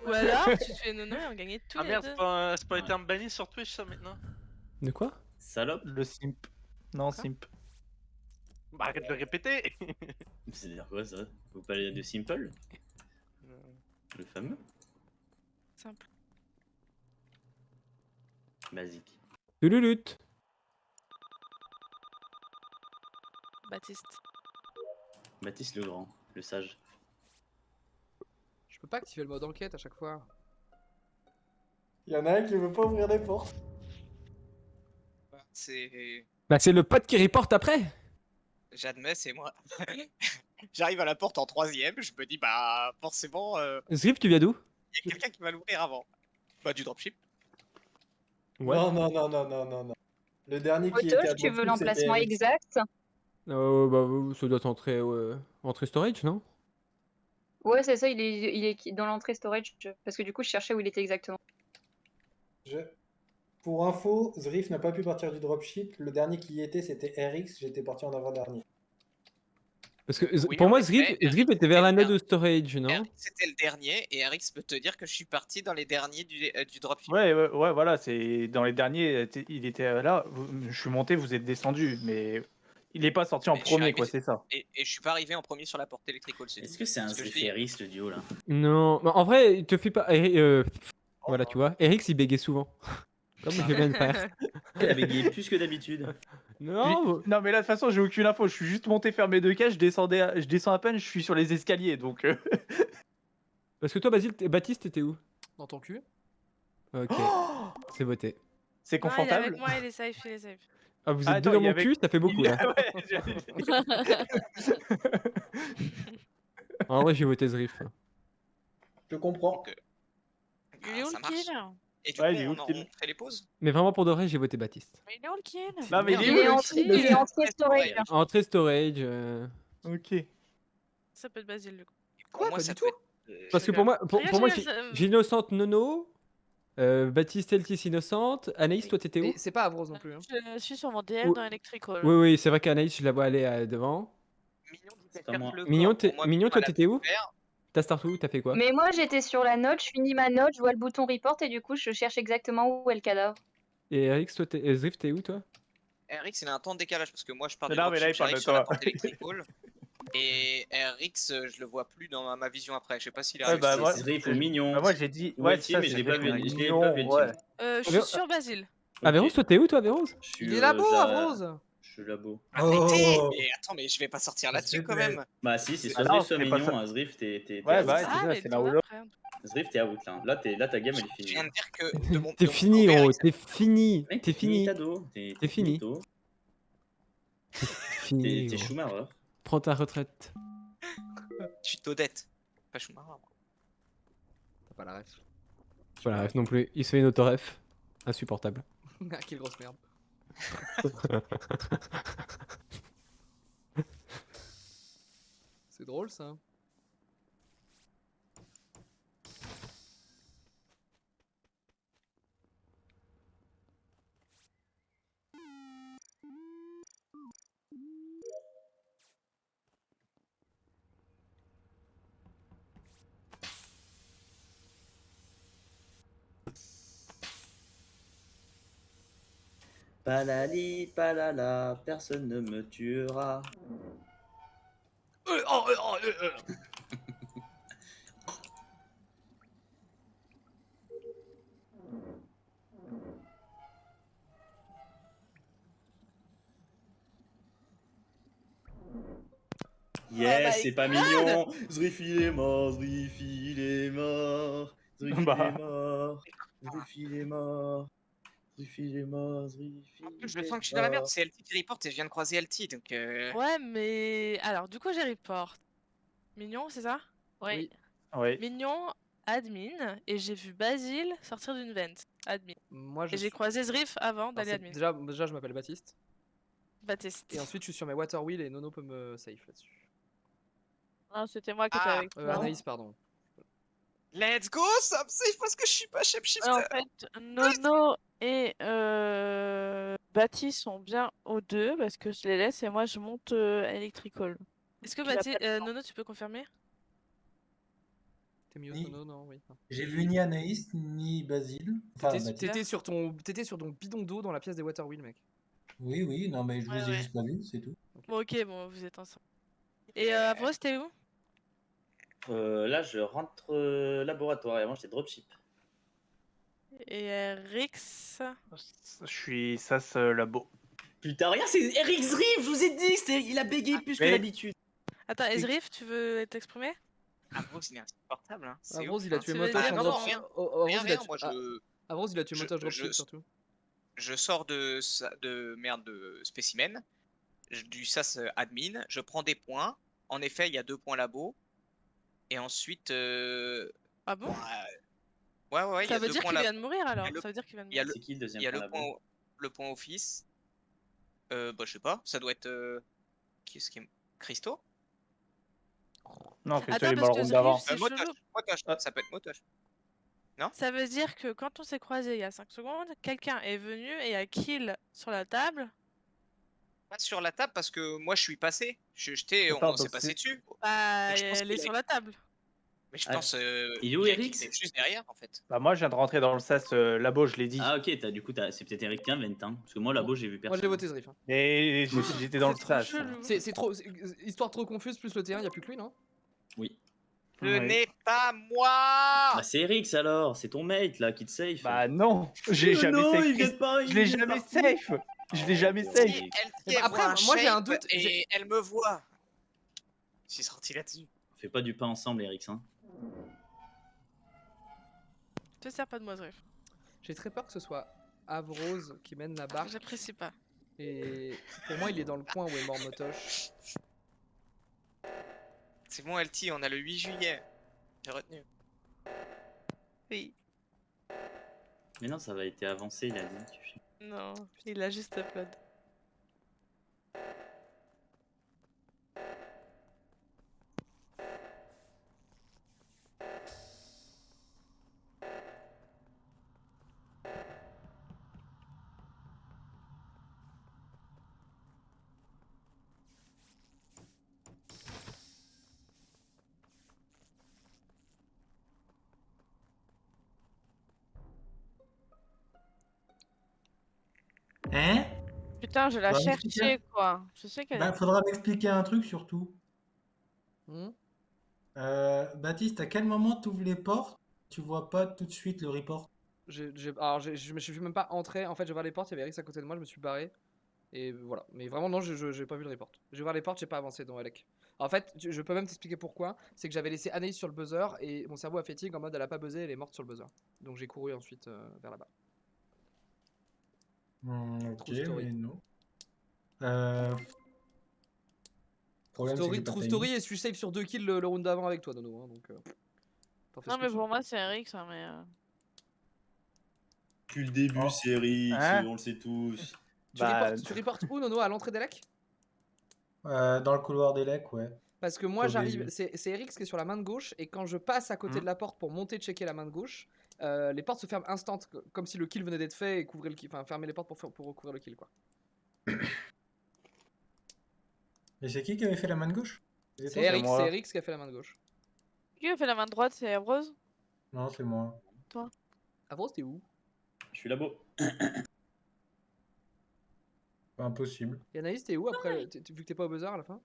Ou alors, tu tuais Nono et on gagnait tous Ah les merde, deux. c'est pas un terme banni sur Twitch ça maintenant? De quoi? Salope. Le simp. Non, simp. Bah arrête de le répéter. C'est-à-dire quoi ça? Vous parlez de Simple? Le fameux? Simple. Basique. Touloulut. Baptiste. Baptiste le Grand, le sage. Je peux pas activer le mode enquête à chaque fois. Il y en a un qui veut pas ouvrir les portes. C'est. Bah c'est le pote qui reporte après. J'admets, c'est moi. J'arrive à la porte en 3ème, je me dis, bah, forcément, Zrif, tu viens d'où? il y a quelqu'un qui va l'ouvrir avant. Bah, du dropship. Ouais. Non, non, non, non, non, non, non. Le dernier qui était Otoche, à tu veux Dropship, l'emplacement c'était Eric. exact? Bah ça doit être entrée storage, non? Ouais, c'est ça, il est dans l'entrée storage. Parce que du coup, je cherchais où il était exactement. Pour info, Zrif n'a pas pu partir du dropship. Le dernier qui y était, c'était RX. J'étais parti en avant-dernier. Parce que Oui, pour en moi, effet, Zrif était vers la node de storage, non? RX c'était le dernier, et RX peut te dire que je suis parti dans les derniers du dropship. Ouais, voilà, c'est dans les derniers, il était là. Je suis monté, vous êtes descendu, mais il est pas sorti en Et je suis premier, quoi, arrivé- c'est ça. Et je suis pas arrivé en premier sur la porte électrique aussi. Est-ce que c'est un Parce que je Zrif dis- et Eris le duo là? Non, bah, en vrai, il te fait pas. Voilà, tu vois. Eric, il bégait souvent. Comme je viens de faire. Il a bégayé plus que d'habitude. Non, Non, mais là, de toute façon, j'ai aucune info. Je suis juste monté faire mes 2 cases, je descends à peine, je suis sur les escaliers, donc. parce que toi, Baptiste, t'étais où? Dans ton cul? Ok, c'est voté. C'est Non, il est avec confortable. moi, il est safe, il est safe. Ah, vous êtes Ah, deux attends, dans il y mon avait- cul, ça fait beaucoup là. Ouais, j'allais- En vrai, j'ai voté Zrif. Je comprends. Donc, Il est où ça le marche. kill? Et du Ouais, coup, il est où on, le kill on fait les pauses. Mais vraiment, pour de vrai, j'ai voté Baptiste. Mais il est où le kill? Non, mais il est Il où est le entré, kill il est entré storage. Entrée storage. Ok. Ça peut être Basile du coup. Pour moi, Pas ça du peut tout. être, Parce que Je pour moi, rigole, pour moi je rigole, j'ai Innocente Nono, Baptiste Eltis Innocente. Anaïs, toi, t'étais où? Et c'est pas Avros non plus. Hein. Je suis sur mon DL Oh. dans Electrical. Oui, oui, c'est vrai qu'Anaïs, je la vois aller devant. Mignon dit C'est pas moi. le Mignon, corps. Pour moi, Mignon, toi, elle a t'étais où? pu faire. T'as start où? T'as fait quoi? Mais moi, j'étais sur la note, je finis ma note, je vois le bouton report et du coup, je cherche exactement où est le cadavre. Et Eric, toi, Zrif, t'es où, toi? RX, il a un temps de décalage parce que moi, je pars Mais du non, mais là, dropship, il parle j'arrive de sur la toi. porte électrical. Et RX, je le vois plus dans ma vision après. Je sais pas s'il a Ouais, bah, réussi. moi- C'est Zrif ou Mignon. Bah, moi, j'ai dit. Ouais, c'est ça, mais je l'ai c'est pas vu. Zrif. Je l'ai pas vu. Ouais. Je suis sur Basile. Ah, Véros, toi, t'es où, toi, Véros? Je suis, Il est là-bas, Avros. Je suis là-bas. Arrêtez Oh. Mais attends, mais je vais pas sortir S'il là-dessus te quand plaît. même. Bah si, c'est soit Ah non, Zrif, soit c'est pas Mignon. ça. Hein. Zrif, t'es Ouais, out. bah, c'est Ah, ça, mais c'est là où toi, l'autre. frère. Zrif, t'es out là. Là, ta game, elle est Je finie. viens de dire que de mon T'es de mon fini, côté, gros, RX, t'es fini. Mec, T'es fini. Tado. T'es fini. finito. Fini. T'es gros. Schumacher. Prends ta retraite. je suis Todette. Pas Schumacher. moi. T'as pas la ref. Voilà, ref non plus. Il se fait une autoref. Insupportable. Ah, quelle grosse merde. C'est drôle ça. Palali, palala, personne ne me tuera. Yes, c'est pas mignon. Zrif il est mort, Zrif il est mort. Zrif il Bah. est mort. Zrif il est mort. Zrif il est mort, Zrif il En plus, je le est sens que je suis dans la merde. mort. C'est LT qui reporte et je viens de croiser LT. Donc, Ouais, mais. Alors, du coup, j'ai report. Mignon, c'est ça? Oui. Oui. Mignon, admin, et j'ai vu Basile sortir d'une vente. Admin. Moi, je Et j'ai suis- croisé Zrif avant Alors, d'aller c'est- admin. déjà, je m'appelle Baptiste. Baptiste. Et ensuite, je suis sur mes water wheel et Nono peut me safe là-dessus. Non, c'était moi qui étais Ah. avec toi. Anaïs, pardon. let's go, ça me safe parce que je suis pas chef shift. En fait, Nono et Baptiste sont bien aux deux parce que je les laisse et moi je monte Electrical. Est-ce que Je l'appelle Nono, tu peux confirmer? T'es mieux, Ni- non, non, oui. J'ai vu ni Anaïs ni Basile. Enfin, Baptiste. T'étais sur ton bidon d'eau dans la pièce des Water Wheel, mec. Oui, oui, non, mais je vous Ouais, ai ouais. juste pas vu, c'est tout. Bon, ok, bon, vous êtes ensemble. Et Avros, t'es où? Là, je rentre laboratoire et avant, j'étais dropship. Et Rix? Je suis sas labo. Putain, regarde, c'est Eric Zriff, je vous ai dit, il a bégayé plus que Mais- d'habitude. Attends, Ezrif, tu veux t'exprimer? Avros, il est insupportable. Hein. C'est Avros, ouf, il a hein. tué Tu veux Motosh dire en non, dropship. rien. Avros, Rien, il a rien, tué- moi je... Avros, il a tué je- Motosh je- dropship surtout. Je sors de spécimen, du SAS admin, je prends des points. En effet, il y a 2 points labo. Et ensuite, Ah bon? ouais, il y Ça a veut 2 dire points qu'il labo. vient de mourir alors? Il y a le- Ça veut dire qu'il vient de Il y a mourir. le, C'est qui le deuxième il y a point le point office. Bah, je sais pas, ça doit être. Qui est-ce qui est. Christo? Non, Christo, Attends, il est parce mort que le round Zriff, d'avant. c'est Motosh, chelou. Motosh, Ah. ça peut être Motosh. Ça veut dire que quand on s'est croisés il y a 5 secondes, quelqu'un est venu et a kill sur la table. Pas sur la table parce que moi je suis passé. Attends, On s'est donc passé c'est- dessus. Bah, Donc, je pense elle est qu'il sur a- la table. Mais je Ah, pense. il est où, a Eric? quitté juste derrière en fait. Bah, moi, je viens de rentrer dans le sas labo, je l'ai dit. Ah, ok, c'est peut-être Eric qui invente, hein. Parce que moi, là-bas, j'ai vu Moi, personne. j'ai voté Zriff. Hein. Et j'étais dans le C'est trop sas. chelou. C'est trop. Histoire trop confuse, plus le T1, y a plus que lui, non? Oui. Ce Ouais. n'est pas moi. Bah, c'est Eric, alors. C'est ton mate, là, qui te safe. Bah non, j'ai jamais non, safe. il vient de pas. Je l'ai jamais safe. Je l'ai jamais Oh, safe. Si, elle Bah, après, voit moi, j'ai un shape doute, Et elle me voit. Je suis sorti là-dessus. On fait pas du pain ensemble, Eric, hein. Te sers pas de moi, Zriff. J'ai très peur que ce soit Avrose qui mène la barre. J'apprécie pas. Et pour moi, il est dans le coin où est mort Motosh. C'est bon, LT, on a le 8 juillet. J'ai retenu. Oui. Mais non, ça va été avancé, il a dit. Non, il a juste upload. Hein? Putain, je la Bah, cherchais expliquez. quoi. Je sais qu'elle Bah, faudra m'expliquer un truc surtout. Hmm. Baptiste, à quel moment tu ouvres les portes? Tu vois pas tout de suite le report? Alors, je me suis même pas entré. En fait, j'ai ouvert les portes, il y avait Eric à côté de moi, je me suis barré. Et voilà. Mais vraiment, non, j'ai pas vu le report. J'ai ouvert les portes, j'ai pas avancé dans Elec. En fait, je peux même t'expliquer pourquoi. C'est que j'avais laissé Anaïs sur le buzzer et mon cerveau a fatigue en mode elle a pas buzzé, elle est morte sur le buzzer. Donc j'ai couru ensuite vers là-bas. Ok, True story. mais non. Problème, c'est que j'ai pas True de story timing. et je suis safe sur 2 kills le round d'avant avec toi, Dono. Hein, donc, t'en fais Non, ce que mais tu pour veux. moi, c'est Eric, ça, mais. Depuis le début, c'est Eric, Hein on le sait tous. Bah, Tu reportes où, Nono? À l'entrée d'Elec? Dans le couloir des lecs, ouais. Parce que moi Au j'arrive, début. c'est Eric qui est sur la main de gauche et quand je passe à côté de la porte pour monter checker la main de gauche, les portes se ferment instant comme si le kill venait d'être fait et couvrir le kill, enfin fermer les portes pour recouvrir le kill quoi. Et c'est qui avait fait la main de gauche? C'est Eric, moi. c'est Eric qui a fait la main de gauche. Qui a fait la main de droite? C'est Rose? Non, c'est moi. Avant c'était où? Je suis là-bas. Pas impossible. Et Anaïs t'es où après, vu que t'es pas au buzzer à la fin?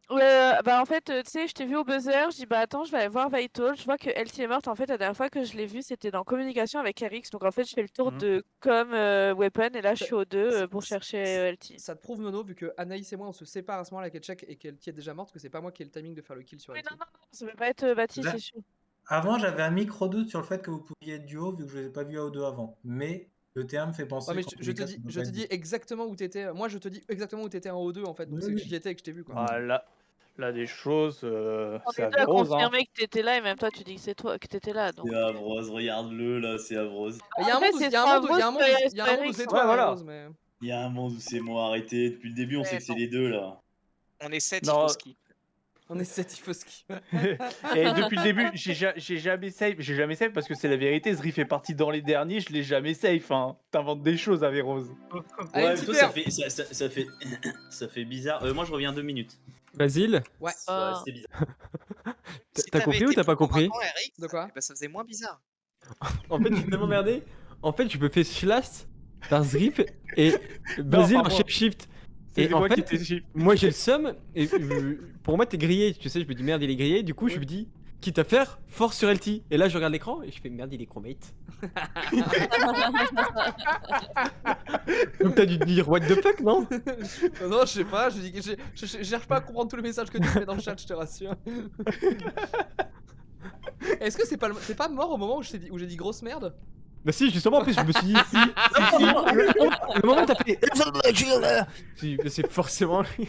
Bah en fait, tu sais, je t'ai vu au buzzer, je dis bah attends, je vais aller voir Vital, je vois que LT est morte, en fait la dernière fois que je l'ai vue c'était dans communication avec Erix, donc en fait je fais le tour Mhm. de com weapon et là je suis au 2 Ça- pour ça- chercher LT. Ça te prouve Nono vu que Anaïs et moi on se sépare à ce moment-là qu'elle check et qu'elle est déjà morte que c'est pas moi qui ai le timing de faire le kill sur Oui, LT. non, ça peut pas être Baptiste, Là- c'est sûr. Avant, j'avais un micro-doute sur le fait que vous pouviez être duo vu que je vous ai pas vu à O2 avant. Mais le terme me fait penser. Ouais, mais qu'en je tous les te cas, dis, ça peut je pas te être dis duo. exactement où t'étais. Moi je te dis exactement où t'étais en O2 en fait, donc Oui, c'est que oui. j'y étais et que je t'ai vu quoi. Ah, là, des choses, On c'est est deux à Avrose, hein. confirmer que t'étais là et même toi tu dis que c'est toi que t'étais là, donc. C'est Avrose, regarde-le là, c'est Avrose. Il y a un En fait, monde où c'est il y a un soit monde où il y a un Rose, monde où- il y a un soit monde où Eric, c'est soit- toi, Ouais, voilà. Rose, mais. Il y a un monde où c'est moi, arrêtez. Depuis le début, on Ouais, sait que c'est non. les deux là. On est 7, il Non, faut skip. On est 7 Tifoski. Et depuis le début, j'ai jamais save parce que c'est la vérité. Zri fait partie dans les derniers, je l'ai jamais safe. Hein. T'inventes des choses, Averrose. Allez, Ouais, petit toi, père. ça fait bizarre. Moi, je reviens 2 minutes. Basile, Ouais. Ah. Ouais, c'était bizarre. t'as compris ou t'as pas compris? De quoi? Bah ça faisait moins bizarre. En fait, je suis tellement merdé. En fait, je me fais slash par Zrif et Basile par en moi. shapeshift. C'est Et en moi qui fait, t'ai shift. moi j'ai le seum et pour moi t'es grillé, tu sais, je me dis merde il est grillé, du coup je me dis quitte à faire, force sur LT. Et là je regarde l'écran et je fais merde il est chromate. Donc t'as dû te dire what the fuck non? Non, je sais pas, je cherche pas à comprendre tous les messages que tu fais dans le chat, je te rassure. Est-ce que t'es pas mort au moment où j'ai dit grosse merde? Bah si justement en plus je me suis dit le moment où t'as fait c'est forcément lui.